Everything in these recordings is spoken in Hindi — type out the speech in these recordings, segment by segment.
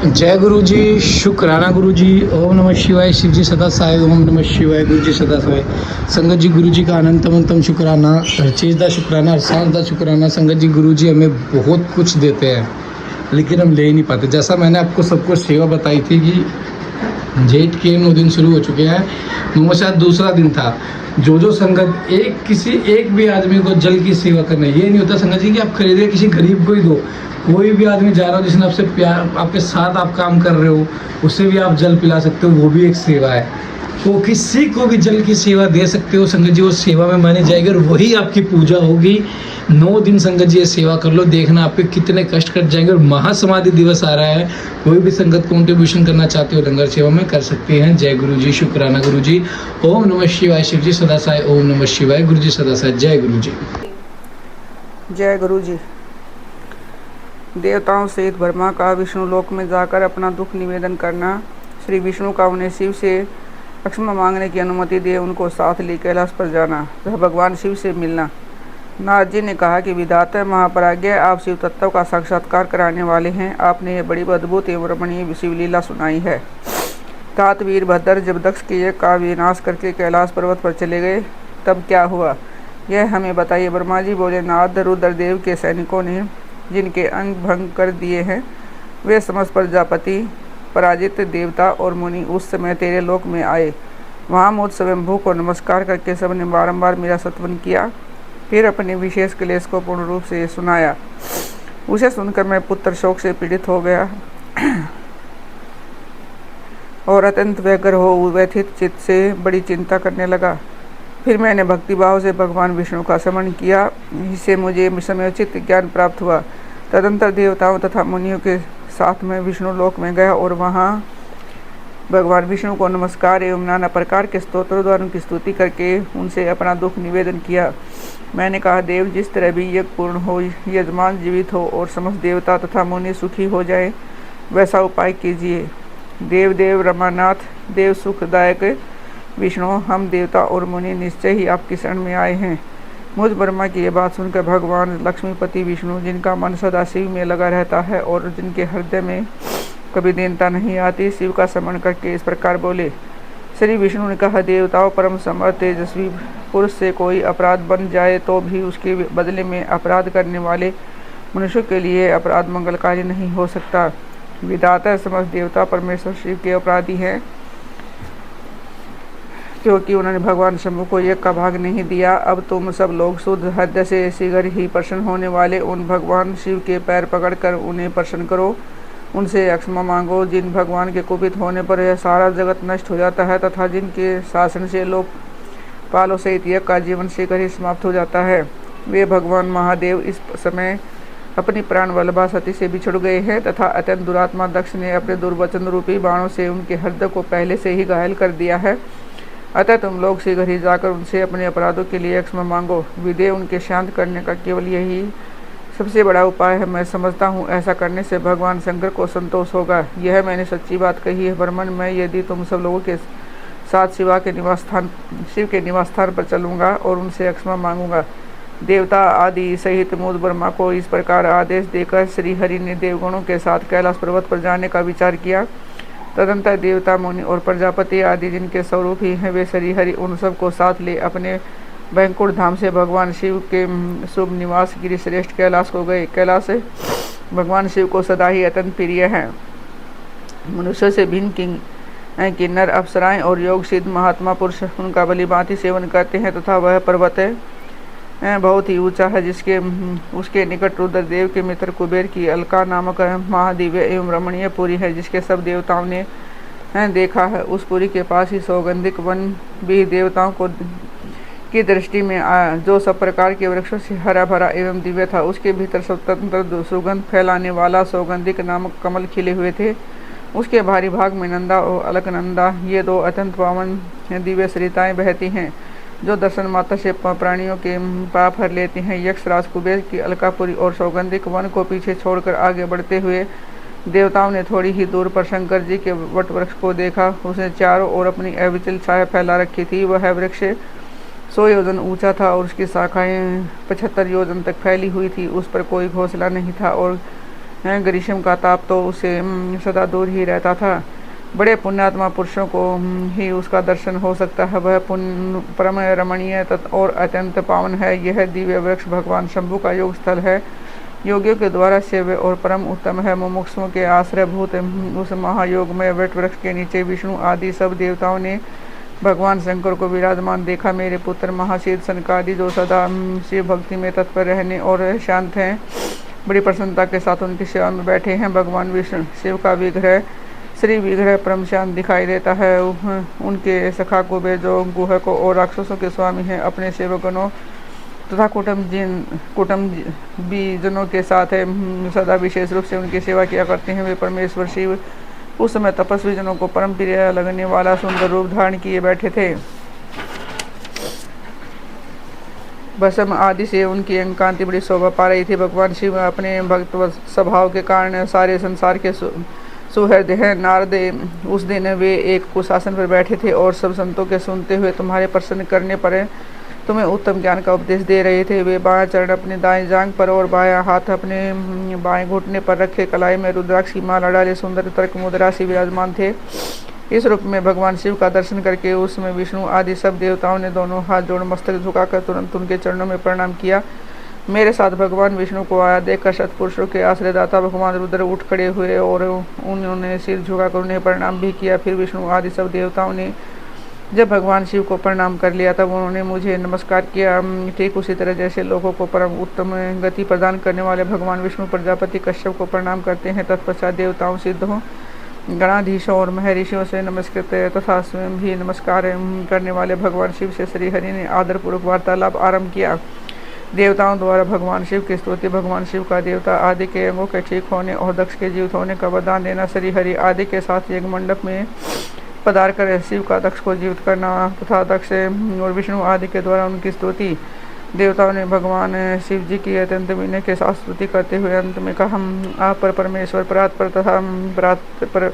जय गुरु जी, शुक्राना गुरु जी। ओम नमः शिवाय, शिव जी सदा सहाय। ओम नमः शिवाय, गुरु जी सदा सहाय। संगत जी, गुरु जी का अनंतम शुक्राना, हर चीज़ का शुक्राना, हर सांस का शुक्राना। संगत जी, गुरु जी हमें बहुत कुछ देते हैं लेकिन हम ले ही नहीं पाते। जैसा मैंने आपको सब कुछ सेवा बताई थी कि जेठ के 9 दिन शुरू हो चुके हैं, वो शायद दूसरा दिन था। जो संगत किसी एक भी आदमी को जल की सेवा करना, ये नहीं होता संगत जी कि आप खरीदे किसी गरीब को ही दो। कोई भी आदमी जा रहा हो जिसने आपसे प्यार, आपके साथ आप काम कर रहे हो, उसे भी आप जल पिला सकते हो, वो भी एक सेवा है। तो किसी को भी जल की सेवा दे सकते हो संगत जी, वो सेवा में मानी जाएगी और वही आपकी पूजा होगी। 9 दिन संगत जी ये सेवा कर लो, देखना आपके कितने कष्ट कट जाएंगे। और महासमाधि दिवस आ रहा है, कोई भी संगत कंट्रीब्यूशन करना चाहते हो लंगर सेवा में कर सकते हैं। जय गुरु जी, शुक्राना गुरु जी। ओम नमः शिवाय, शिव जी सदा सहाय। ओम नमः शिवाय, गुरु जी सदा सहाय। जय गुरु जी। जय गुरु जी। देवताओं सहित ब्रह्मा का विष्णु लोक में जाकर अपना दुख निवेदन करना, श्री विष्णु का उन्हें शिव से क्षमा मांगने की अनुमति दे उनको साथ ले कैलाश पर जाना तथा भगवान शिव से मिलना। नारद जी ने कहा कि विधाता महापराज्ञ, आप शिव तत्व का साक्षात्कार कराने वाले हैं। आपने ये बड़ी अद्भुत एवं रमणीय शिवलीला सुनाई है। तात वीरभद्र जब दक्ष के यज्ञ का विनाश करके कैलाश पर्वत पर चले गए तब क्या हुआ, यह हमें बताइए। ब्रह्मा जी बोले, नारद, रुद्रदेव के सैनिकों ने जिनके अंग भंग कर दिए हैं, वे समस्त प्रजापति, पराजित देवता और मुनि उस समय तेरे लोक में आए। वहाँ मुझ स्वयंभू को नमस्कार करके सबने बारंबार मेरा सत्वन किया, फिर अपने विशेष क्लेश को पूर्ण रूप से सुनाया। उसे सुनकर मैं पुत्र शोक से पीड़ित हो गया और अत्यंत व्यग्र हो व्यथित चित्त से बड़ी चिंता करने लगा। फिर मैंने भक्तिभाव से भगवान विष्णु का स्मरण किया, इससे मुझे समयोचित ज्ञान प्राप्त हुआ। तदंतर देवताओं तथा मुनियों के साथ में विष्णु लोक में गया और वहाँ भगवान विष्णु को नमस्कार एवं नाना प्रकार के स्तोत्रों द्वारा उनकी स्तुति करके उनसे अपना दुख निवेदन किया। मैंने कहा, देव, जिस तरह भी यज्ञ पूर्ण हो, यजमान जीवित हो और समस्त देवता तथा मुनि सुखी हो जाए, वैसा उपाय कीजिए। देव रमानाथ, देव सुखदायक विष्णु, हम देवता और मुनि निश्चय ही आपकी शरण में आए हैं। मुझ ब्रह्मा की ये बात सुनकर भगवान लक्ष्मीपति विष्णु, जिनका मन सदा शिव में लगा रहता है और जिनके हृदय में कभी दीनता नहीं आती, शिव का स्मरण करके इस प्रकार बोले। श्री विष्णु ने कहा, देवताओं, परम समर्थ तेजस्वी पुरुष से कोई अपराध बन जाए तो भी उसके बदले में अपराध करने वाले मनुष्य के लिए अपराध मंगलकारी नहीं हो सकता। विधाता समस्त देवता परमेश्वर शिव के अपराधी हैं, क्योंकि उन्होंने भगवान शंभु को यज्ञ का भाग नहीं दिया। अब तुम सब लोग शुद्ध हृदय से शीघ्र ही प्रसन्न होने वाले उन भगवान शिव के पैर पकड़कर उन्हें प्रसन्न करो, उनसे क्षमा मांगो। जिन भगवान के कुपित होने पर यह सारा जगत नष्ट हो जाता है तथा जिनके शासन से लोग पालों सहित यज्ञ का जीवन शीघ्र ही समाप्त हो जाता है, वे भगवान महादेव इस समय अपनी प्राण वल्लभा सती से बिछुड़ गए हैं तथा अत्यंत दुरात्मा दक्ष ने अपने दुर्वचन रूपी बाणों से उनके हृदय को पहले से ही घायल कर दिया है। अतः तुम लोग शीघ्र ही जाकर उनसे अपने अपराधों के लिए क्षमा मांगो। विधेय उनके शांत करने का केवल यही सबसे बड़ा उपाय है। मैं समझता हूँ ऐसा करने से भगवान शंकर को संतोष होगा। यह मैंने सच्ची बात कही है। ब्रह्मन, मैं यदि तुम सब लोगों के साथ शिव के निवास स्थान पर चलूँगा और उनसे क्षमा मांगूंगा। देवता आदि सहित मुझ ब्रह्मा को इस प्रकार आदेश देकर श्री हरि ने देवगणों के साथ कैलाश पर्वत पर जाने का विचार किया। तदंतर देवता, मुनि और प्रजापति आदि जिनके स्वरूप ही हैं, वे श्री हरि उन सब को साथ ले अपने बैंकुट धाम से भगवान शिव के शुभ निवास गिरि श्रेष्ठ कैलाश को गए। कैलाश भगवान शिव को सदा ही अत्यंत प्रिय है। मनुष्य से भिन्न किन्नर, अप्सराएं और योग सिद्ध महात्मा पुरुष उनका भलीभांति सेवन करते हैं तथा वह पर्वत बहुत ही ऊंचा है, उसके निकट रुद्रदेव के मित्र कुबेर की अलका नामक महादिव्य एवं रमणीय पुरी है, जिसके सब देवताओं ने देखा है। उस पुरी के पास ही सौगंधिक वन भी देवताओं को की दृष्टि में आया, जो सब प्रकार के वृक्षों से हरा भरा एवं दिव्य था। उसके भीतर स्वतंत्र सुगंध फैलाने वाला सौगंधिक नामक कमल खिले हुए थे। उसके भारी भाग में नंदा और अलकनंदा, ये दो अत्यंत पावन दिव्य सरिताएं बहती हैं, जो दर्शन मात्र से प्राणियों के पाप हर लेती हैं। यक्षराज कुबेर की अलकापुरी और सौगंधिक वन को पीछे छोड़कर आगे बढ़ते हुए देवताओं ने थोड़ी ही दूर पर शंकर जी के वट वृक्ष को देखा। उसने चारों ओर अपनी अविचल छाया फैला रखी थी। वह वृक्ष 100 योजन ऊंचा था और उसकी शाखाएं 75 योजन तक फैली हुई थी। उस पर कोई घोंसला नहीं था और ग्रीष्म का ताप तो उसे सदा दूर ही रहता था। बड़े पुण्यात्मा पुरुषों को ही उसका दर्शन हो सकता है। वह पुण्य परम रमणीय और अत्यंत पावन है। यह दिव्य वृक्ष भगवान शंभु का योग स्थल है। योगियों के द्वारा सेव्य और परम उत्तम है। मुमुक्षुओं के आश्रयभूत उस महायोगमय वट वृक्ष के नीचे विष्णु आदि सब देवताओं ने भगवान शंकर को विराजमान देखा। मेरे पुत्र महाशील सनकादि जो सदा शिव भक्ति में तत्पर रहने और शांत हैं, बड़ी प्रसन्नता के साथ उनकी सेवा में बैठे हैं। भगवान विष्णु शिव का विग्रह श्री विग्रह परम शांत दिखाई देता है। उनके सखा कुबेर जो गुहकों और राक्षसों के स्वामी हैं, अपने सेवकगणों तथा कुटुंबीजनों के साथ सदा विशेष रूप से उनकी सेवा किया करते हैं। वे परमेश्वर शिव उस समय तपस्वी जनों को परम प्रिय लगने वाला सुंदर रूप धारण किए बैठे थे। भस्म आदि से उनकी अंग कांति बड़ी शोभा पा रही थी। भगवान शिव अपने भक्त स्वभाव के कारण सारे संसार के सुहृद हैं। नारद उस दिन वे एक कुशासन पर बैठे थे और सब संतों के सुनते हुए तुम्हारे प्रसन्न करने पर तुम्हें उत्तम ज्ञान का उपदेश दे रहे थे। वे बायां चरण अपने दाएं जांघ पर और बायां हाथ अपने बाएं घुटने पर रखे, कलाई में रुद्राक्ष की माला डाले सुंदर तर्क मुद्रा से विराजमान थे। इस रूप में भगवान शिव का दर्शन करके उसमें विष्णु आदि सब देवताओं ने दोनों हाथ जोड़ मस्तक झुकाकर तुरंत उनके चरणों में प्रणाम किया। मेरे साथ भगवान विष्णु को आया देखकर सत्पुरुषों के आश्रयदाता भगवान रुद्र उठ खड़े हुए और उन्होंने सिर झुकाकर उन्हें प्रणाम भी किया। फिर विष्णु आदि सब देवताओं ने जब भगवान शिव को प्रणाम कर लिया तब उन्होंने मुझे नमस्कार किया। ठीक उसी तरह जैसे लोगों को परम उत्तम गति प्रदान करने वाले भगवान विष्णु प्रजापति कश्यप को प्रणाम करते हैं, तत्पश्चात देवताओं, सिद्धों, गणाधीशों और महर्षियों से नमस्कृत तथा स्वयं भी नमस्कार करने वाले भगवान शिव से श्री हरि ने आदरपूर्वक वार्तालाप आरंभ किया। देवताओं द्वारा भगवान शिव की स्तुति, भगवान शिव का देवता आदि के अंगों के ठीक होने और दक्ष के जीवित होने का वरदान देना, श्री हरि आदि के साथ यज्ञ मंडप में पधार कर शिव का दक्ष को जीवित करना तथा दक्ष और विष्णु आदि के द्वारा उनकी स्तुति। देवताओं ने भगवान शिव जी की अत्यंत विनय के साथ स्तुति करते हुए अंत में कहा, हम आप पर परमेश्वर परात्पर तथा परात्पर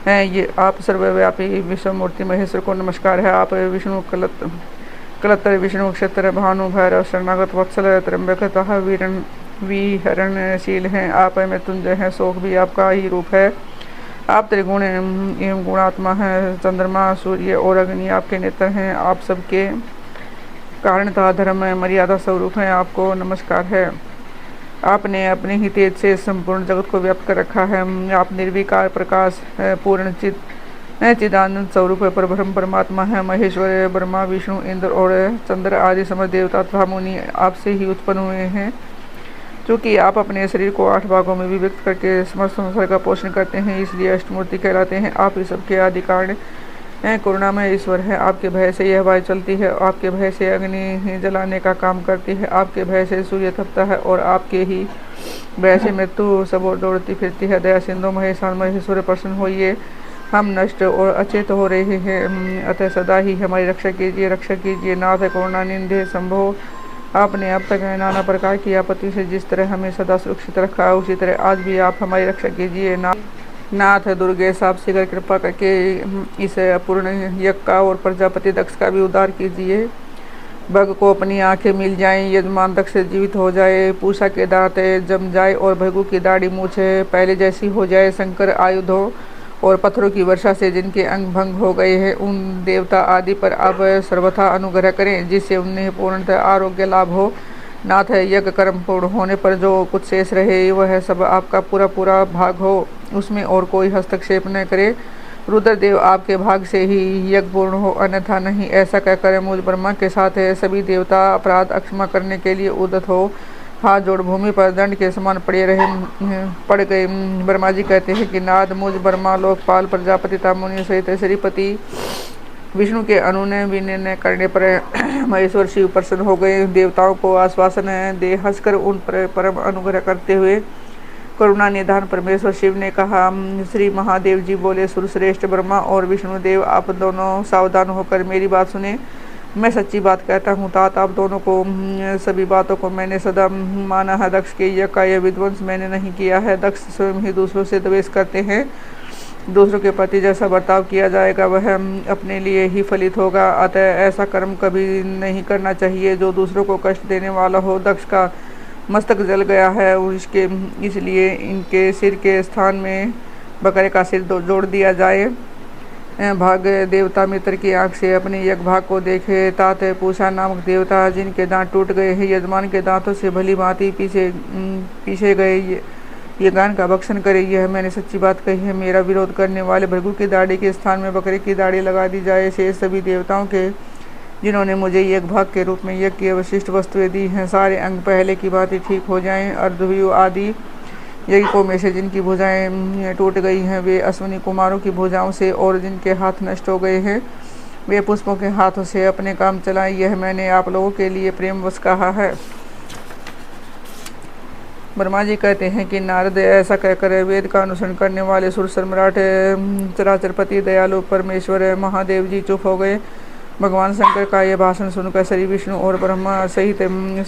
हैं। ये आप सर्वव्यापी विश्वमूर्ति महेश्वर को नमस्कार है। आप विष्णु कलत्तर विष्णु क्षत्र भानु भैरव शरणागत वत्सल त्र्यंबक तथा विहरणशील हैं। आप मृत्युंजय हैं, शोक भी आपका ही रूप है। आप त्रिगुण एवं गुणात्मा हैं। चंद्रमा, सूर्य और अग्नि आपके नेत्र हैं। आप सबके कारणतः धर्म मर्यादा स्वरूप हैं। आपको नमस्कार है। आपने अपने ही तेज से संपूर्ण जगत को व्याप्त कर रखा है। आप निर्विकार प्रकाश पूर्ण चिदानंद स्वरूप परब्रह्म परमात्मा है। महेश्वर, ब्रह्मा, विष्णु, इंद्र और चंद्र आदि समस्त देवता तथा मुनि आपसे ही उत्पन्न हुए हैं। क्योंकि आप अपने शरीर को 8 भागों में विभक्त करके समस्त संसार का पोषण करते हैं, इसलिए अष्टमूर्ति कहलाते हैं। आप इस सबके आदि कारण करुणामय ईश्वर है। आपके भय से यह वायु चलती है, आपके भय से अग्नि जलाने का काम करती है, आपके भय से सूर्य तपता है और आपके ही भय से मृत्यु सब ओर दौड़ती फिरती है। दया सिंधु महेशान महेश्वर प्रसन्न होइए, हम नष्ट और अचेत हो रहे हैं, अतः सदा ही हमारी रक्षा कीजिए। नाथ करुणा निंदे संभो, आपने अब तक नाना प्रकार की आपत्ति से जिस तरह हमें सदा सुरक्षित रखा, उसी तरह आज भी आप हमारी रक्षा कीजिए। नाथ दुर्गेश, आप शीघ्र कृपा करके इस अपूर्ण यज्ञ का और प्रजापति दक्ष का भी उद्धार कीजिए। भग को अपनी आंखें मिल जाएं, यजमान दक्ष जीवित हो जाए, पूषा के दांत जम जाए और भगु की दाढ़ी मूछ पहले जैसी हो जाए। शंकर आयुधों और पत्थरों की वर्षा से जिनके अंग भंग हो गए हैं, उन देवता आदि पर आप सर्वथा अनुग्रह करें, जिससे उन्हें पूर्णतः आरोग्य लाभ हो। नाथ, यज्ञ कर्म पूर्ण होने पर जो कुछ शेष रहे वह सब आपका पूरा पूरा भाग हो, उसमें और कोई हस्तक्षेप न करे। रुद्रदेव, आपके भाग से ही यज्ञ पूर्ण हो, अन्यथा नहीं। ऐसा कहकर मुझ ब्रह्मा के साथ सभी देवता अपराध अक्षमा करने के लिए उद्यत हो हाथ जोड़ भूमि पर दंड के समान पड़ गए। ब्रह्मा जी कहते हैं कि नाथ, मुझ ब्रह्मा, लोकपाल, प्रजापति तथा मुनि सहित श्रीपति विष्णु के अनुनय विनय करने पर महेश्वर शिव प्रसन्न हो गए। देवताओं को आश्वासन दे हंसकर उन पर परम अनुग्रह करते हुए करुणा निधान परमेश्वर शिव ने कहा, श्री महादेव जी बोले, सुरश्रेष्ठ ब्रह्मा और विष्णुदेव, आप दोनों सावधान होकर मेरी बात सुने। मैं सच्ची बात कहता हूँ तात, आप दोनों को सभी बातों को मैंने सदा माना है। दक्ष के यज्ञ का यह विध्वंस मैंने नहीं किया है। दक्ष स्वयं ही दूसरों से द्वेष करते हैं। दूसरों के प्रति जैसा बर्ताव किया जाएगा वह अपने लिए ही फलित होगा, अतः ऐसा कर्म कभी नहीं करना चाहिए जो दूसरों को कष्ट देने वाला हो। दक्ष का मस्तक जल गया है और इसलिए इनके सिर के स्थान में बकरे का सिर जोड़ दिया जाए। भाग देवता मित्र की आंख से अपने यज्ञ भाग को देखे। तात पूषा नामक देवता जिनके दांत टूट गए हैं, यजमान के दांतों से भली भांति पीछे गए ये गान का भक्षण करे। यह मैंने सच्ची बात कही है। मेरा विरोध करने वाले भृगु की दाढ़ी के स्थान में बकरे की दाढ़ी लगा दी जाए। शेष सभी देवताओं के जिन्होंने मुझे यज्ञ भाग के रूप में यज्ञ की अवशिष्ट वस्तुएं दी हैं, सारे अंग पहले की भांति ठीक हो जाएं। अर्धव्यू आदि यज्ञों में से जिनकी भुजाएं टूट गई हैं, वे अश्विनी कुमारों की भुजाओं से, और जिनके हाथ नष्ट हो गए हैं, वे पुष्पों के हाथों से अपने काम चलाएं। यह मैंने आप लोगों के लिए प्रेमवश कहा है। ब्रह्मा जी कहते हैं कि नारद ऐसा कहकर वेद का अनुसरण करने वाले सुर सम्राट चराचरपति दयालु परमेश्वर महादेव जी चुप हो गए। भगवान शंकर का यह भाषण सुनकर श्री विष्णु और ब्रह्मा सहित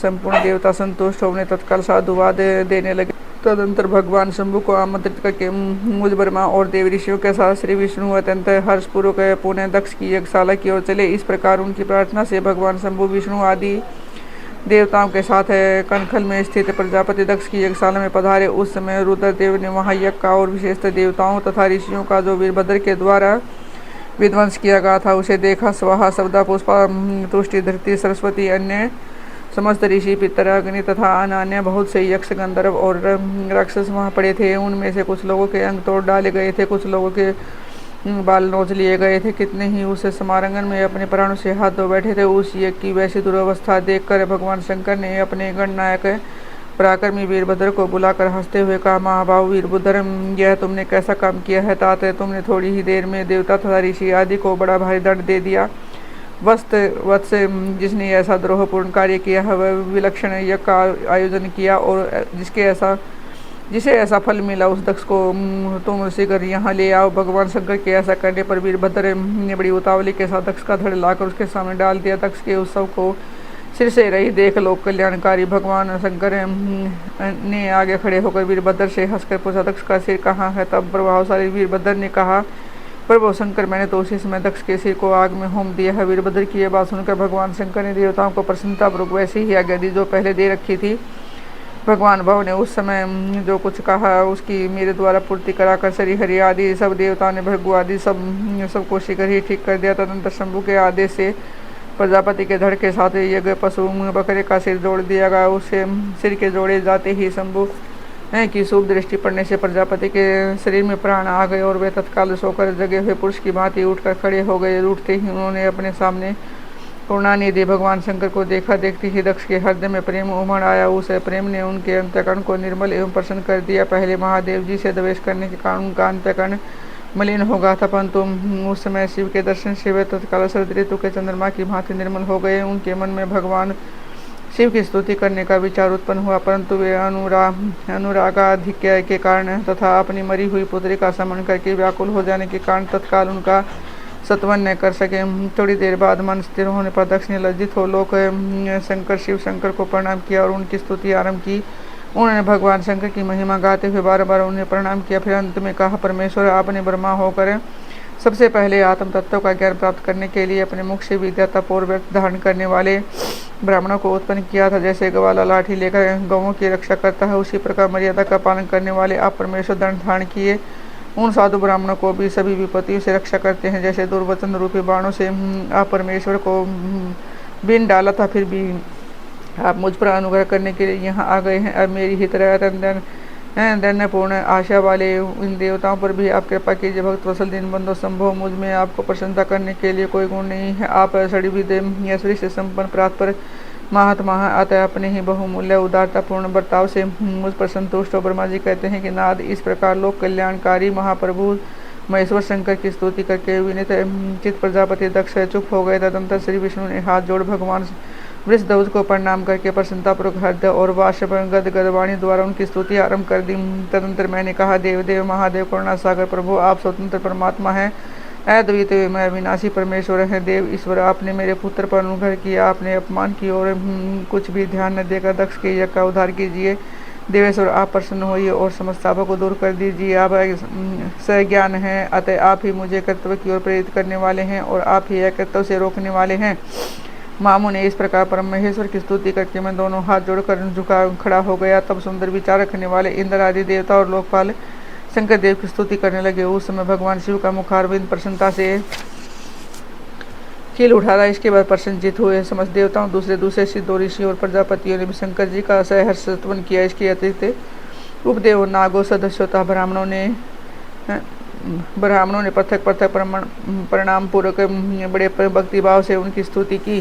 संपूर्ण देवता संतुष्ट होने तत्काल साधुवाद देने लगे। तदंतर भगवान शंभु को आमंत्रित करके मुझ ब्रह्मा और देव ऋषियों के साथ श्री विष्णु अत्यंत हर्षपूर्वक पुणे दक्ष की यज्ञशाला की ओर चले। इस प्रकार उनकी प्रार्थना से भगवान शंभु विष्णु आदि देवताओं के साथ कनखल में स्थित प्रजापति दक्ष की यज्ञशाला में पधारे। उस समय रुद्रदेव ने वहां यज्ञ का और विशेषतः देवताओं तथा ऋषियों का जो वीरभद्र के द्वारा विध्वंस किया गया था उसे देखा। स्वाहा शब्दा पुष्पा तुष्टि धरती सरस्वती अन्य समस्त ऋषि पितर अग्नि तथा अन्य बहुत से यक्ष गंधर्व और राक्षस वहाँ पड़े थे। उनमें से कुछ लोगों के अंग तोड़ डाले गए थे, कुछ लोगों के बाल नोच लिए गए थे, कितने ही उस समारंगन में अपने प्राणों से हाथ धो बैठे थे। उस यज्ञ की वैसी दुर्वस्था देखकर भगवान शंकर ने अपने गणनायक पराक्रमी वीरभद्र को बुलाकर हंसते हुए कहा, महाभाव वीरभद्र, यह तुमने कैसा काम किया है तात? तुमने थोड़ी ही देर में देवता तथा ऋषि आदि को बड़ा भारी दंड दे दिया। वत्स जिसने ऐसा द्रोहपूर्ण कार्य किया है वह विलक्षण यज्ञ का आयोजन किया और जिसे ऐसा फल मिला उस दक्ष को तुम शीघ्र यहाँ ले आओ। भगवान शंकर के ऐसा करने पर वीरभद्र ने बड़ी उतावली के साथ दक्ष का धड़ लाकर उसके सामने डाल दिया। दक्ष के उत्सव को सिर से रही देख लोक कल्याणकारी भगवान शंकर ने आगे खड़े होकर वीरभद्र से हंसकर पूछा, दक्ष का सिर कहाँ है? तब प्रभावशाली वीरभद्र ने कहा, प्रभु शंकर, मैंने तो उसी समय दक्ष के सिर को आग में होम दिया है। वीरभद्र की यह बात सुनकर भगवान शंकर ने देवताओं को प्रसन्नतापूर्वक वैसी ही आज्ञा दी जो पहले दे रखी थी। भगवान भव ने उस समय जो कुछ कहा उसकी मेरे द्वारा पूर्ति कराकर श्री हरि आदि सब देवताओं ने भृगु आदि सबको शीघ्र ही ठीक कर दिया। तदंतर शंभु के आदेश से प्रजापति के धड़ के साथ यज्ञ पशु बकरे का सिर जोड़ दिया गया। उससे सिर के जोड़े जाते ही शंभु की शुभ दृष्टि पड़ने से प्रजापति के शरीर में प्राण आ गए और वे तत्काल सोकर जगे हुए पुरुष की भांति उठकर खड़े हो गए। उठते ही उन्होंने अपने सामने करुणानिधि भगवान शंकर को देखा। देखते ही दक्ष के हृदय में प्रेम उमड़ आया। उस प्रेम ने उनके अंतःकरण को निर्मल एवं प्रसन्न कर दिया। पहले महादेव जी से द्वेष करने के कारण उनका अंतःकरण मलिन हो गया था, परंतु उस समय शिव के दर्शन से वे तत्काल शरद ऋतु के चंद्रमा की भांति निर्मल हो गए। उनके मन में भगवान शिव की स्तुति करने का विचार उत्पन्न हुआ, परंतु वे अनुरागाधिक्य के कारण तथा अपनी मरी हुई पुत्री का स्मरण करके व्याकुल हो जाने के कारण तत्काल उनका सत्वन न कर सके। थोड़ी देर बाद मन स्थिर होने पर दक्ष ने लज्जित हो लोक शंकर शिव शंकर को प्रणाम किया और उनकी स्तुति आरंभ की। उन्होंने भगवान शंकर की महिमा गाते हुए बार बार उन्हें प्रणाम किया। फिर अंत में कहा, परमेश्वर, आपने ब्रह्मा होकर सबसे पहले आत्म तत्व का ज्ञान प्राप्त करने के लिए अपने मुख से विद्या तप और व्रत धारण करने वाले ब्राह्मणों को उत्पन्न किया था। जैसे ग्वाला लाठी लेकर गौओं की रक्षा करता है, उसी प्रकार मर्यादा का पालन करने वाले आप परमेश्वर दंड धारण किए उन साधु ब्राह्मणों को भी सभी विपत्तियों से रक्षा करते हैं। जैसे दुर्वचन रूपी बाणों से आप परमेश्वर को बीन डाला था, फिर भी आप मुझ पर अनुग्रह करने के लिए यहाँ आ गए हैं। अब मेरी ही तरह दैन्यपूर्ण आशा वाले इन देवताओं पर भी आप कृपा कीजिए। भक्त वसल दीनबंधु संभव, मुझ में आपको प्रसन्नता करने के लिए कोई गुण नहीं है। आप सड़ी से संपन्न प्राप्त महात्मा है, अतः अपने ही बहुमूल्य उदारतापूर्ण बर्ताव से मुझ पर संतुष्ट हो। ब्रह्मा जी कहते हैं कि नाद इस प्रकार लोक कल्याणकारी महाप्रभु महेश्वर शंकर की स्तुति करके विनित चित प्रजापति दक्ष चुप हो गए। तदंतर श्री विष्णु ने हाथ जोड़ भगवान वृषध्वज को प्रणाम करके प्रसन्नतापूर्वक हृदय और वाष्प गदवाणी द्वारा उनकी स्तुति आरंभ कर दी। तदंतर मैंने कहा, देवदेव महादेव करुणा सागर प्रभु, आप स्वतंत्र परमात्मा हैं, अद्वित मैं विनाशी परमेश्वर हैं। देव ईश्वर, आपने मेरे पुत्र पर अनुग्रह किया, आपने अपमान की और कुछ भी ध्यान न देकर दक्ष के यज्ञ का उद्धार कीजिए। देवेश्वर, आप प्रसन्न होइए और समस्त पापों को दूर कर दीजिए। आप सज्ञान हैं, अतः आप ही मुझे कर्तव्य की ओर प्रेरित करने वाले हैं और आप ही अकर्तव्य से रोकने वाले हैं। मामू ने इस प्रकार परमेश्वर की स्तुति करके मैं दोनों हाथ जोड़कर झुका खड़ा हो गया। तब सुंदर विचार रखने वाले इंद्र आदि देवता और लोकपाल शंकर देव की स्तुति करने लगे। उस समय भगवान शिव का मुखारविंद प्रसन्नता से खिल उठा था। इसके बाद प्रसन्नचित हुए समस्त देवताओं, दूसरे सिद्धों, ऋषियों और प्रजापतियों ने भी शंकर जी का सहर्ष स्तवन किया। इसके अतिरिक्त उपदेव, नागो, सदस्योता ब्राह्मणों ने पृथक प्रणाम पूर्वक बड़े भक्तिभाव से उनकी स्तुति की।